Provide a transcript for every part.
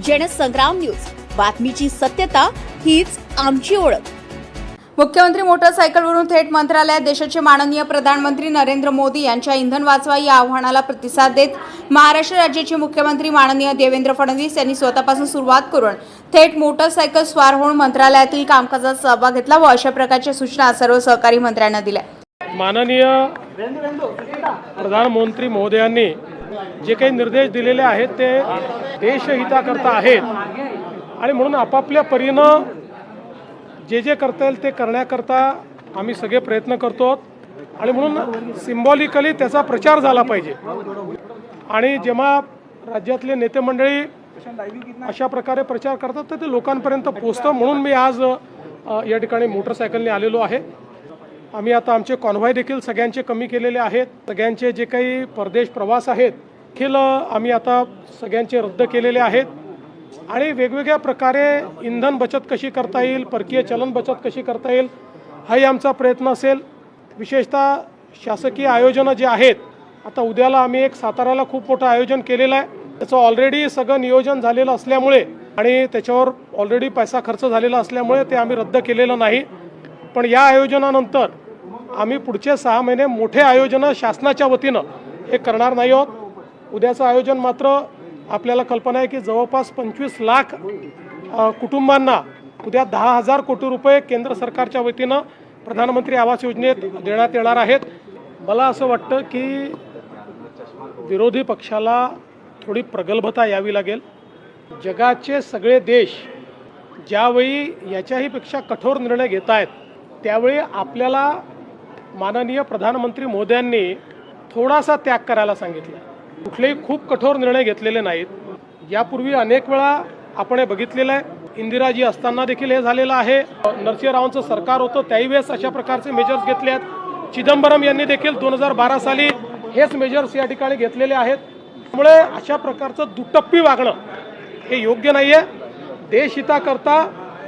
Jansangram news, बातमीची सत्यता हीच आमची ओळख। मुख्यमंत्री मोटरसायकलवरून थेट मंत्रालयात देशाचे माननीय प्रधानमंत्री नरेंद्र मोदी यांच्या इंधन वाचवा या आव्हानाला प्रतिसाद देत महाराष्ट्र राज्याचे मुख्यमंत्री माननीय देवेंद्र फडणवीस यांनी स्वतःपासून सुरुवात करून थेट मोटरसायकल स्वार होऊन मंत्रालयातील कामकाजात सहभाग घेतला व अशा प्रकारच्या सूचना सर्व सहकारी मंत्र्यांना दिल्या। माननीय प्रधानमंत्री महोदयांनी जे काही निर्देश दिलेले आहेत ते देशहिताकरता आहेत आणि म्हणून आपापल्या परीनं जे जे करता येईल ते करण्याकरता आम्ही सगळे प्रयत्न करतो आणि म्हणून सिम्बॉलिकली त्याचा प्रचार झाला पाहिजे। आणि जेव्हा राज्यातले नेते मंडळी अशा प्रकारे प्रचार करतात तर ते लोकांपर्यंत पोहोचतं, म्हणून मी आज या ठिकाणी मोटरसायकलने आलेलो आहे। आम्ही आता आमचे कॉन्व्हॉय देखील सगळ्यांचे कमी केलेले आहेत। सगळ्यांचे जे काही परदेश प्रवास आहेत देखील आम्ही आता सगळ्यांचे रद्द केलेले आहेत आणि वेगवेगळ्या प्रकारे इंधन बचत कशी करता येईल, परकीय चलन बचत कशी करता येईल हाही आमचा प्रयत्न असेल। विशेषतः शासकीय आयोजनं जे आहेत, आता उद्याला आम्ही एक साताराला खूप मोठं आयोजन केलेलं आहे, त्याचं ऑलरेडी सगळं नियोजन झालेलं असल्यामुळे आणि त्याच्यावर ऑलरेडी पैसा खर्च झालेला असल्यामुळे ते आम्ही रद्द केलेलं नाही। पण या आयोजनानंतर आम्ही पुढचे 6 महिने मोठे आयोजनं शासनाच्या वतीनं हे करणार नाही आहोत। उद्याचं आयोजन मात्र आपल्याला कल्पना आहे की जवळपास 25 लाख कुटुंबांना उद्या 10,000 कोटी रुपये केंद्र सरकारच्या वतीनं प्रधानमंत्री आवास योजनेत देण्यात येणार आहेत। मला असं वाटतं की विरोधी पक्षाला थोडी प्रगल्भता यावी लागेल। जगाचे सगळे देश ज्यावेळी याच्याही पेक्षा कठोर निर्णय घेत आहेत त्यावेळी आपल्याला माननीय प्रधानमंत्री मोदयांनी थोडासा त्याग करायला सांगितलं। कुठलेही खूप कठोर निर्णय घेतलेले नाहीत। यापूर्वी अनेक वेळा आपण हे बघितलेलं आहे। इंदिराजी असताना देखील हे झालेलं आहे। नरसिंहरावांचं सरकार होतं त्याही वेळेस अशा प्रकारचे मेजर्स घेतले आहेत। चिदंबरम यांनी देखील 2012 साली हेच मेजर्स या ठिकाणी घेतलेले आहेत। त्यामुळे अशा प्रकारचं दुटप्पी वागणं हे योग्य नाही आहे। देशहिताकरता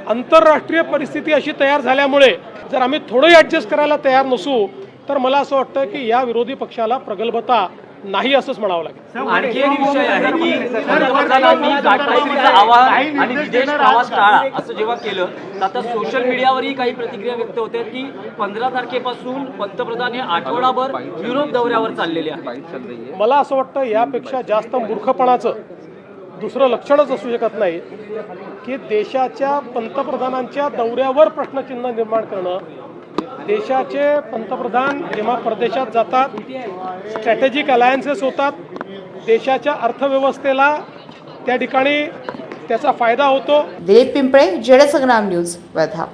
आंतरराष्ट्रीय परिस्थिती अशी तयार झाल्यामुळे जर आम्ही थोडंही ॲडजस्ट करायला तयार नसू तर मला असं वाटतं की या विरोधी पक्षाला प्रगल्भता नाही असंच म्हणावं लागेल। आणखी एक विषय आहे की पंतप्रधानांनी घाटकोपरीचा आवाहन आणि विदेश प्रवास टाळा असं जेव्हा केलं तर आता सोशल मीडियावरही काही प्रतिक्रिया व्यक्त होत्या की 15 तारखेपासून पंतप्रधान हे आठवडाभर युरोप दौऱ्यावर चाललेले आहेत। मला असं वाटतं यापेक्षा जास्त मूर्खपणाचं दुसरं लक्षणच असू शकत नाही की देशाच्या पंतप्रधानांच्या दौऱ्यावर प्रश्नचिन्ह निर्माण करणं। देशाचे पंतप्रधान जेव्हा परदेशात जातात स्ट्रॅटेजिक अलायन्सेस होतात, देशाच्या अर्थव्यवस्थेला त्या ठिकाणी त्याचा फायदा होतो। दिलीप पिंपळे, जनसंग्राम न्यूज, वर्धा।